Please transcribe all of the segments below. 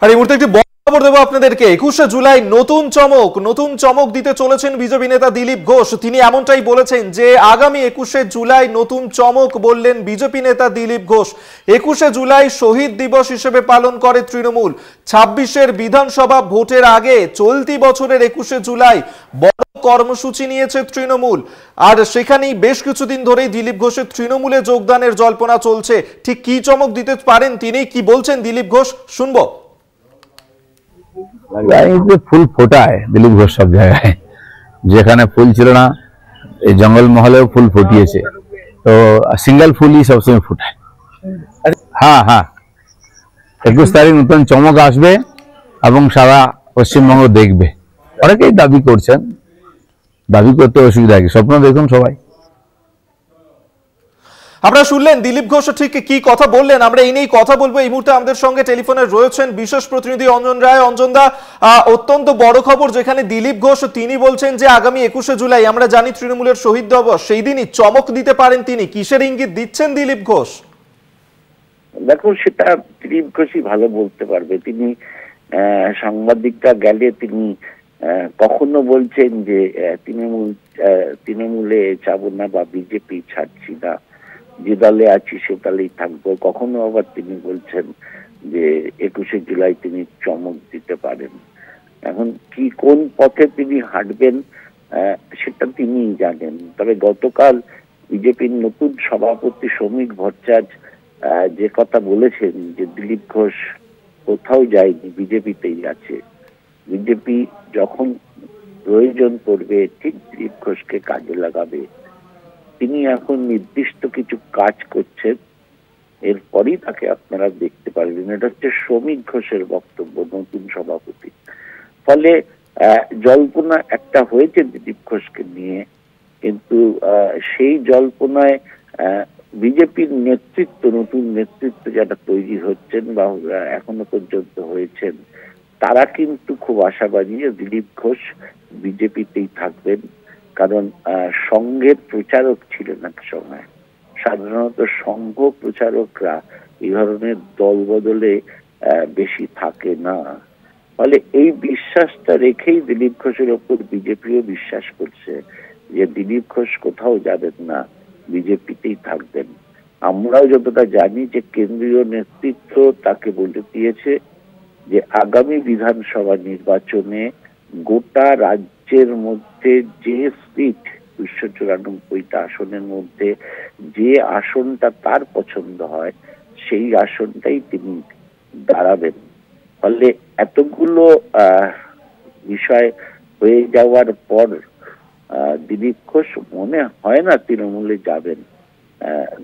আর এই মুহূর্তে একটি খবর দেবো আপনাদেরকে। 21শে জুলাই নতুন চমক দিতে চলেছেন বিজেপি নেতা দিলীপ ঘোষ। তিনি এমনটাই বলেছেন যে আগামী 21শে জুলাই নতুন চমক বললেন বিজেপি নেতা দিলীপ ঘোষ। 21শে জুলাই শহীদ দিবস হিসেবে পালন করে তৃণমূল। 26এর বিধানসভা ভোটের আগে চলতি বছরের 21শে জুলাই বড় কর্মসূচি নিয়েছে তৃণমূল। আর সেখানেই বেশ কিছুদিন ধরেই দিলীপ ঘোষের তৃণমূলে যোগদানের জল্পনা চলছে। ঠিক কি চমক দিতে পারেন তিনি, কি বলছেন দিলীপ ঘোষ, শুনবো। ফুল ফোটায় দিলীপ ঘোষ সব জায়গায়, যেখানে ফুল ছিল না এই জঙ্গল মহলেও ফুল ফুটিয়েছে। তো সিঙ্গেল ফুলই সবসময় ফোটায়। হ্যাঁ হ্যাঁ, 21 তারিখ নতুন চমক আসবে এবং সারা পশ্চিমবঙ্গ দেখবে। অনেকেই দাবি করছেন, দাবি করতে অসুবিধা কি, স্বপ্ন দেখুন সবাই। আপনারা শুনলেন দিলীপ ঘোষ ঠিক কি কথা বললেন। আমরা এই নিয়েই কথা বলবো। এই মুহূর্তে আমাদের সঙ্গে টেলিফোনে রয়েছেন বিশেষ প্রতিনিধি অঞ্জন রায়। অঞ্জনদা, অত্যন্ত বড় খবর যেখানে দিলীপ ঘোষ তিনি বলছেন যে আগামী 21শে জুলাই, আমরা জানি তৃণমূলের শহীদ দিবস, সেই দিনই চমক দিতে পারেন তিনি। কিসের ইঙ্গিত দিচ্ছেন দিলীপ ঘোষ? দেখো, সেটা দিলীপ ঘোষই ভালো বলতে পারবে। তিনি সাংবাদিকরা গেলে তিনি কখনো বলছেন যে তৃণমূলে যাব না বা বিজেপি ছাড়ছি না, যে দলে আছি সে দলেই থাকবো। কখনো আবার তিনি বলছেন যে 21শে জুলাই তিনি চমক দিতে পারেন। এখন কি কোন পথে তিনি হাঁটবেন সেটা তিনিই জানেন। তবে গতকাল বিজেপির নতুন সভাপতি শ্রমিক ভট্টাচার্য যে কথা বলেছেন যে দিলীপ ঘোষ কোথাও যায়নি, বিজেপিতেই আছে। বিজেপি যখন প্রয়োজন পড়বে ঠিক দিলীপ ঘোষকে কাজে লাগাবে। তিনি এখন নির্দিষ্ট কিছু কাজ করছেন, এরপরই তাকে আপনারা দেখতে পারবেন। এটা হচ্ছে শ্রমিক ঘোষের বক্তব্য, নতুন সভাপতি। ফলে জল্পনা একটা হয়েছে দিলীপ ঘোষকে নিয়ে, কিন্তু সেই জল্পনায় বিজেপির নেতৃত্ব, নতুন নেতৃত্ব যারা তৈরি হচ্ছেন বা এখনো পর্যন্ত হয়েছেন, তারা কিন্তু খুব আশাবাদী যে দিলীপ ঘোষ বিজেপিতেই থাকবেন। কারণ সংঘের প্রচারক ছিলেন এক সময়। সাধারণত সংঘ প্রচারকরা এই ধরনের দল বদলে বেশি থাকে না। ফলে এই বিশ্বাসটা রেখেই দিলীপ ঘোষের ওপর বিজেপিও বিশ্বাস করছে যে দিলীপ ঘোষ কোথাও যাবেন না, বিজেপিতেই থাকবেন। আমরাও যতটা জানি যে কেন্দ্রীয় নেতৃত্ব তাকে বলে দিয়েছে যে আগামী বিধানসভা নির্বাচনে গোটা রাজ্যের মধ্যে যে সিট 294টা আসনের মধ্যে যে আসনটা তার পছন্দ হয় সেই আসনটাই তিনি দাঁড়াবেন। ফলে এতগুলো বিষয় হয়ে যাওয়ার পর দিলীপ ঘোষ মনে হয় না তৃণমূলে যাবেন।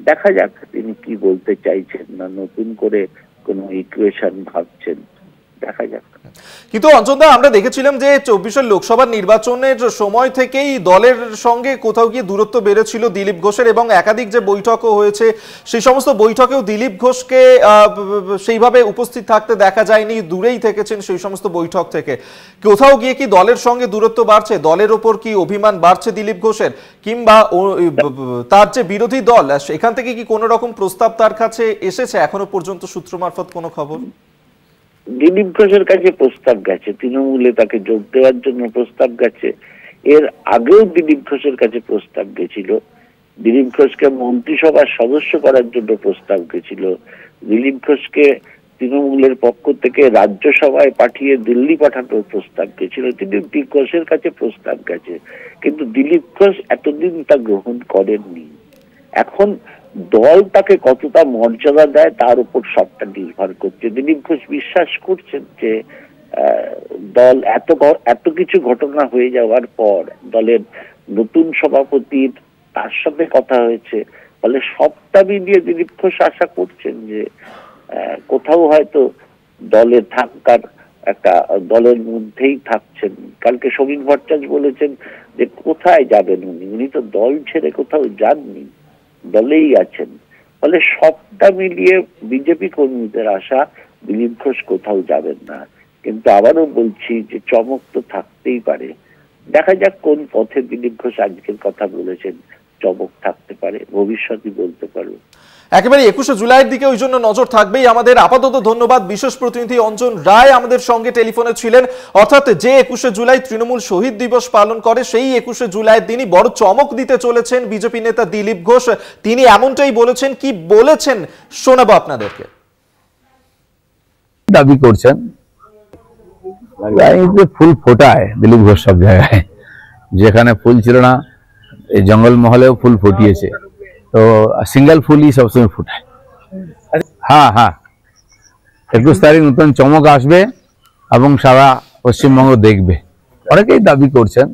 দেখা যাক তিনি কি বলতে চাইছেন, না নতুন করে কোন ইকুয়েশন ভাবছেন, দেখা যাক। কিন্তু অঞ্জনদা, আমরা দেখেছিলাম যে 24-এর লোকসভা নির্বাচনের সময় থেকেই দলের সঙ্গে কোথাও গিয়ে দূরত্ব বেড়েছিল দিলীপ ঘোষের, এবং একাধিক যে বৈঠকও হয়েছে সেই সমস্ত বৈঠকেও দিলীপ ঘোষকে সেইভাবে উপস্থিত থাকতে দেখা যায়নি, দূরেই থেকেছেন সেই সমস্ত বৈঠক থেকে। কোথাও গিয়ে কি দলের সঙ্গে দূরত্ব বাড়ছে, দলের ওপর কি অভিমান বাড়ছে দিলীপ ঘোষের, কিংবা তার যে বিরোধী দল এখান থেকে কি কোনো রকম প্রস্তাব তার কাছে এসেছে এখনো পর্যন্ত, সূত্র মারফত কোনো খবর? দিলীপ ঘোষের কাছে প্রস্তাব গেছে, তৃণমূলে তাকে যোগ দেওয়ার জন্য প্রস্তাব গেছে। এর আগেও দিলীপ ঘোষের কাছে প্রস্তাব গেছিল, দিলীপ ঘোষকে মন্ত্রিসভার সদস্য করার জন্য প্রস্তাব গেছিল, দিলীপ ঘোষকে তৃণমূলের পক্ষ থেকে রাজ্যসভায় পাঠিয়ে দিল্লি পাঠানোর প্রস্তাব গেছিল। দিলীপ ঘোষের কাছে প্রস্তাব গেছে, কিন্তু দিলীপ ঘোষ এতদিন তা গ্রহণ করেননি। এখন দল তাকে কতটা মর্যাদা দেয় তার উপর সবটা নির্ভর করছে। দিলীপ ঘোষ বিশ্বাস করছেন যে দল এত কিছু ঘটনা হয়ে যাওয়ার পর দলের নতুন সভাপতির তার সাথে কথা হয়েছে, ফলে সবটা মিলিয়ে দিলীপ ঘোষ আশা করছেন যে কোথাও হয়তো দলে থাকার একটা, দলের মধ্যেই থাকছেন। কালকে শ্রমিক ভট্টাচার্য বলেছেন যে কোথায় যাবেন উনি তো দল ছেড়ে কোথাও যাননি, দলেই আছেন। ফলে সবটা মিলিয়ে বিজেপি কর্মীদের আশা দিলীপ ঘোষ কোথাও যাবেন না। কিন্তু আবারও বলছি যে চমক তো থাকতেই পারে। দেখা যাক কোন পথে দিলীপ ঘোষ আজকের কথা বলেছেন, চমক থাকতে পারে, ভবিষ্যৎই বলতে পারবে। একেবারে 21শে জুলাইয়ের দিকে ওই জন্য নজর থাকবেই আমাদের। আপাতত ধন্যবাদ। বিশেষ প্রতিনিধি অঞ্জন রায় আমাদের সঙ্গে টেলিফোনে ছিলেন। অর্থাৎ যে 21শে জুলাই তৃণমূল শহীদ দিবস পালন করে, সেই 21শে জুলাইয়ের দিনই বড় চমক দিতে চলেছেন বিজেপি নেতা দিলীপ ঘোষ। তিনি এমনটাই বলেছেন। কি বলেছেন শোনাবো আপনাদেরকে। দাবি করছেন ফুল ফোটায় দিলীপ ঘোষ সব জায়গায়, যেখানে ফুল ছিল না এই জঙ্গলমহলেও ফুল ফুটিয়েছে। তো সিঙ্গেল ফুলই সবসময় ফুটায়। হ্যাঁ হ্যাঁ, 21 তারিখ নতুন চমক আসবে এবং সারা পশ্চিমবঙ্গ দেখবে। অনেকেই দাবি করছেন,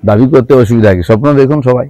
দাবি করতে অসুবিধা কি, স্বপ্ন দেখুন সবাই।